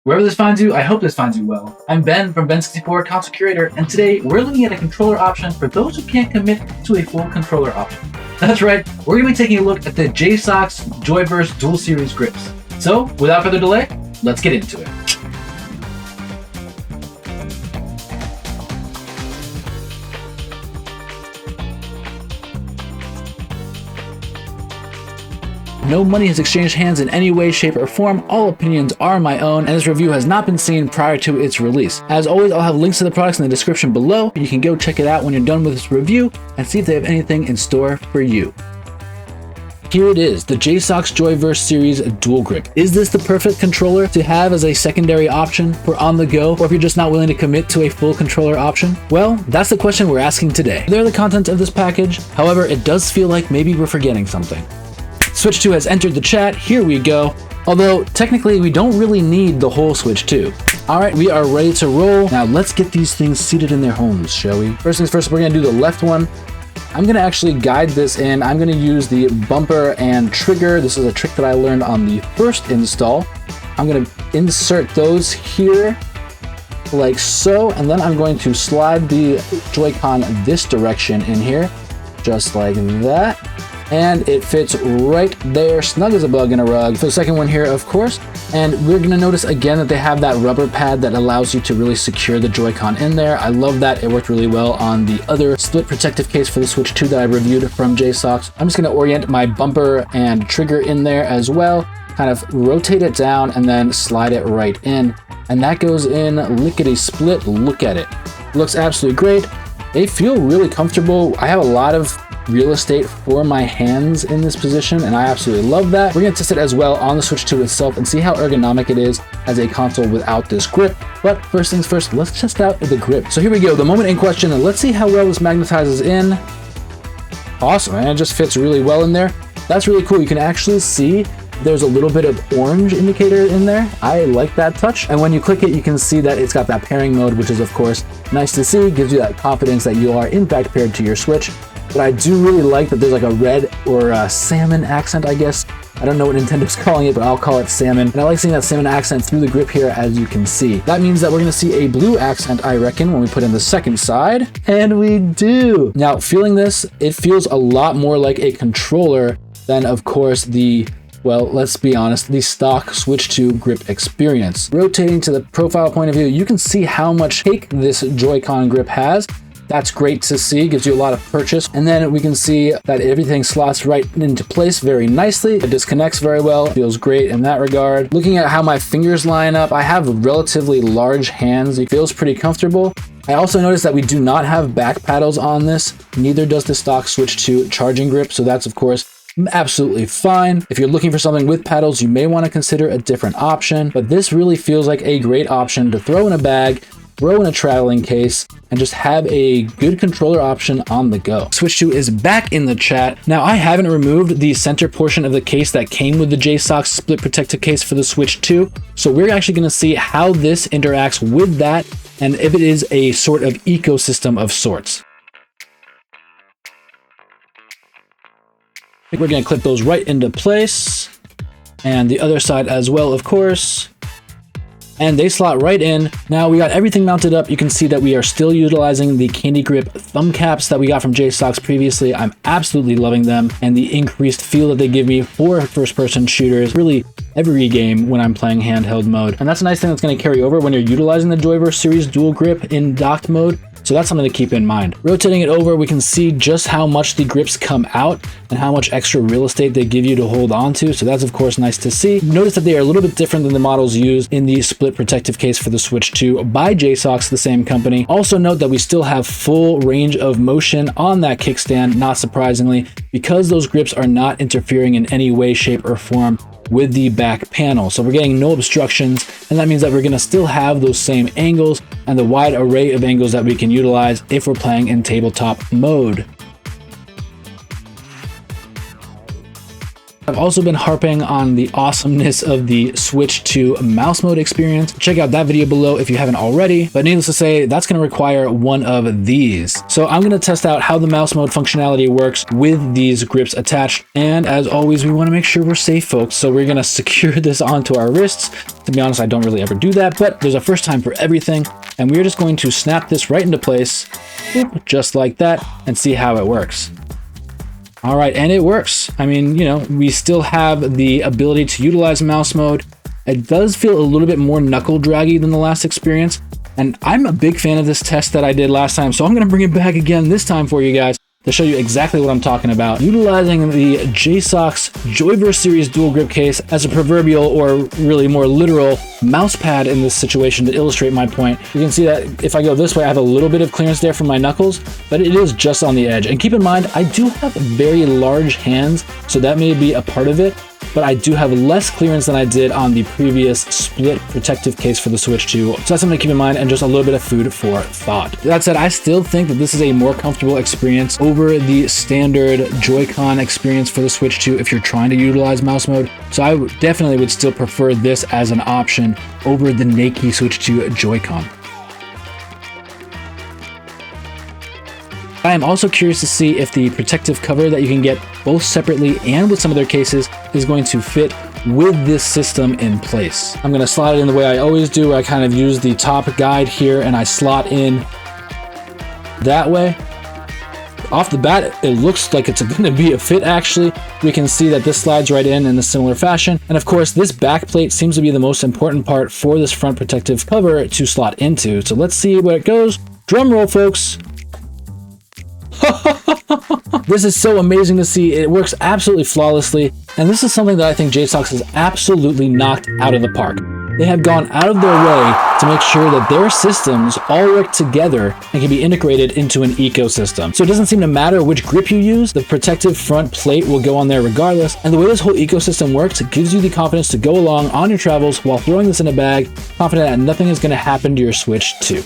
Wherever this finds you, I hope this finds you well. I'm Ben from Ben64 Console Curator, and today we're looking at a controller option for those who can't commit to a full controller option. That's right, we're going to be taking a look at the JSAUX JoyVerse Dual Series grips. So, without further delay, let's get into it. No money has exchanged hands in any way, shape, or form. All opinions are my own, and this review has not been seen prior to its release. As always, I'll have links to the products in the description below. You can go check it out when you're done with this review and see if they have anything in store for you. Here it is, the JSAUX JoyVerse Series Dual Grip. Is this the perfect controller to have as a secondary option for on the go, or if you're just not willing to commit to a full controller option? Well, that's the question we're asking today. They're the content of this package. However, it does feel like maybe we're forgetting something. Switch 2 has entered the chat, here we go. Although, technically, we don't really need the whole Switch 2. Alright, we are ready to roll. Now, let's get these things seated in their homes, shall we? First things first, we're gonna do the left one. I'm gonna actually guide this in. I'm gonna use the bumper and trigger. This is a trick that I learned on the first install. I'm gonna insert those here, like so, and then I'm going to slide the Joy-Con this direction in here, just like that. And it fits right there, snug as a bug in a rug. For the second one here, of course, and we're gonna notice again that they have that rubber pad that allows you to really secure the Joy-Con in there. I love that. It worked really well on the other split protective case for the Switch 2 that I reviewed from JSAUX. I'm just gonna orient my bumper and trigger in there as well, kind of rotate it down and then slide it right in. And that goes in lickety split. Look at it. Looks absolutely great. They feel really comfortable. I have a lot of real estate for my hands in this position, and I absolutely love that. We're gonna test it as well on the Switch 2 itself and see how ergonomic it is as a console without this grip. But first things first, let's test out the grip. So here we go, the moment in question, and let's see how well this magnetizes in. Awesome, and it just fits really well in there. That's really cool. You can actually see there's a little bit of orange indicator in there. I like that touch. And when you click it, you can see that it's got that pairing mode, which is of course nice to see. Gives you that confidence that you are in fact paired to your Switch. But I do really like that there's like a red or a salmon accent, I guess. I don't know what Nintendo's calling it, but I'll call it salmon. And I like seeing that salmon accent through the grip here, as you can see. That means that we're gonna see a blue accent, I reckon, when we put in the second side. And we do. Now, feeling this, it feels a lot more like a controller than, of course, the, well, let's be honest, the stock Switch 2 grip experience. Rotating to the profile point of view, you can see how much take this Joy-Con grip has. That's great to see, gives you a lot of purchase. And then we can see that everything slots right into place very nicely. It disconnects very well, feels great in that regard. Looking at how my fingers line up, I have relatively large hands. It feels pretty comfortable. I also noticed that we do not have back paddles on this. Neither does the stock Switch 2 charging grip. So that's of course absolutely fine. If you're looking for something with paddles, you may want to consider a different option, but this really feels like a great option to throw in a bag, throw in a traveling case, and just have a good controller option on the go. Switch 2 is back in the chat. Now, I haven't removed the center portion of the case that came with the JSAUX split protective case for the Switch 2, so we're actually going to see how this interacts with that and if it is a sort of ecosystem of sorts. We're going to clip those right into place, and the other side as well, of course. And they slot right in. Now we got everything mounted up. You can see that we are still utilizing the Candy Grip thumb caps that we got from JSAUX previously. I'm absolutely loving them, and the increased feel that they give me for first-person shooters, really every game when I'm playing handheld mode. And that's a nice thing that's going to carry over when you're utilizing the JoyVerse Series Dual Grip in docked mode. So that's something to keep in mind. Rotating it over, we can see just how much the grips come out and how much extra real estate they give you to hold on to. So that's of course nice to see. Notice that they are a little bit different than the models used in the split protective case for the Switch 2 by JSAUX, the same company. Also note that we still have full range of motion on that kickstand, not surprisingly, because those grips are not interfering in any way, shape, or form with the back panel. So we're getting no obstructions, and that means that we're gonna still have those same angles and the wide array of angles that we can utilize if we're playing in tabletop mode. I've also been harping on the awesomeness of the Switch 2 mouse mode experience. Check out that video below if you haven't already, but needless to say, that's going to require one of these. So I'm going to test out how the mouse mode functionality works with these grips attached. And as always, we want to make sure we're safe, folks. So we're going to secure this onto our wrists. To be honest, I don't really ever do that, but there's a first time for everything. And we're just going to snap this right into place, just like that, and see how it works. All right, and it works. I mean, you know, we still have the ability to utilize mouse mode. It does feel a little bit more knuckle draggy than the last experience, and I'm a big fan of this test that I did last time, so I'm gonna bring it back again this time for you guys to show you exactly what I'm talking about. Utilizing the JSAUX JoyVerse series dual grip case as a proverbial, or really more literal, mouse pad in this situation to illustrate my point. You can see that if I go this way, I have a little bit of clearance there from my knuckles, but it is just on the edge. And keep in mind, I do have very large hands, so that may be a part of it, but I do have less clearance than I did on the previous split protective case for the Switch 2. So that's something to keep in mind, and just a little bit of food for thought. That said, I still think that this is a more comfortable experience over the standard Joy-Con experience for the Switch 2 if you're trying to utilize mouse mode. So I definitely would still prefer this as an option over the naked Switch 2 Joy-Con. I am also curious to see if the protective cover that you can get both separately and with some of their cases is going to fit with this system in place. I'm going to slide it in the way I always do, where I kind of use the top guide here and I slot in that way. Off the bat, it looks like it's going to be a fit actually. We can see that this slides right in a similar fashion. And of course, this back plate seems to be the most important part for this front protective cover to slot into. So let's see where it goes. Drum roll, folks. This is so amazing to see. It works absolutely flawlessly, and this is something that I think JSAUX has absolutely knocked out of the park. They have gone out of their way to make sure that their systems all work together and can be integrated into an ecosystem. So it doesn't seem to matter which grip you use, the protective front plate will go on there regardless. And the way this whole ecosystem works, it gives you the confidence to go along on your travels while throwing this in a bag, confident that nothing is going to happen to your Switch 2.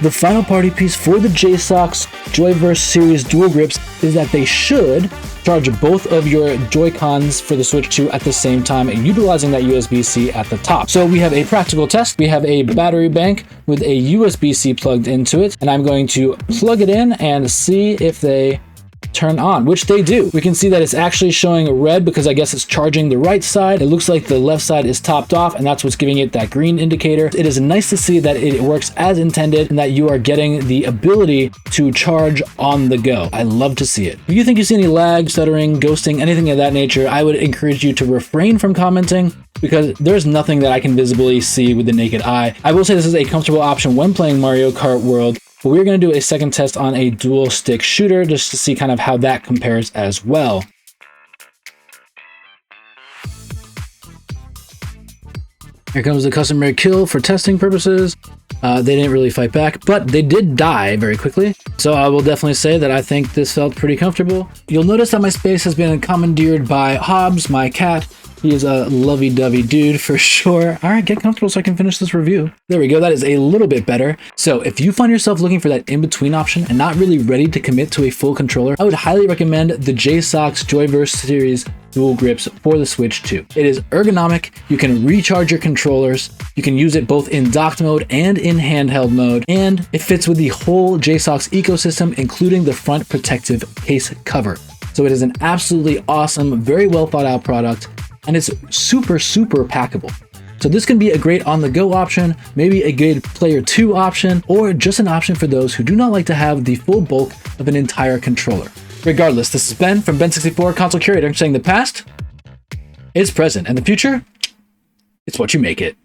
The final party piece for the JSAUX JoyVerse series dual grips is that they should charge both of your Joy-Cons for the Switch 2 at the same time, utilizing that USB-C at the top. So we have a practical test. We have a battery bank with a USB-C plugged into it, and I'm going to plug it in and see if they turn on, which they do. We can see that it's actually showing red because I guess it's charging the right side. It looks like the left side is topped off, and that's what's giving it that green indicator. It is nice to see that it works as intended and that you are getting the ability to charge on the go. I love to see it. If you think you see any lag, stuttering, ghosting, anything of that nature, I would encourage you to refrain from commenting, because there's nothing that I can visibly see with the naked eye. I will say this is a comfortable option when playing Mario Kart World, but we're going to do a second test on a dual stick shooter just to see kind of how that compares as well. Here comes the customary kill for testing purposes. They didn't really fight back, but they did die very quickly. So I will definitely say that I think this felt pretty comfortable. You'll notice that my space has been commandeered by Hobbs, my cat. He is a lovey-dovey dude for sure. All right, get comfortable so I can finish this review. There we go. That is a little bit better. So if you find yourself looking for that in-between option and not really ready to commit to a full controller, I would highly recommend the JSAUX JoyVerse series dual grips for the Switch 2. It is ergonomic. You can recharge your controllers. You can use it both in docked mode and in handheld mode, and it fits with the whole JSAUX ecosystem, including the front protective case cover. So it is an absolutely awesome, very well thought out product, and it's super, super packable. So this can be a great on-the-go option, maybe a good player 2 option, or just an option for those who do not like to have the full bulk of an entire controller. Regardless, this is Ben from Ben64 Console Curator saying the past is present and the future, it's what you make it.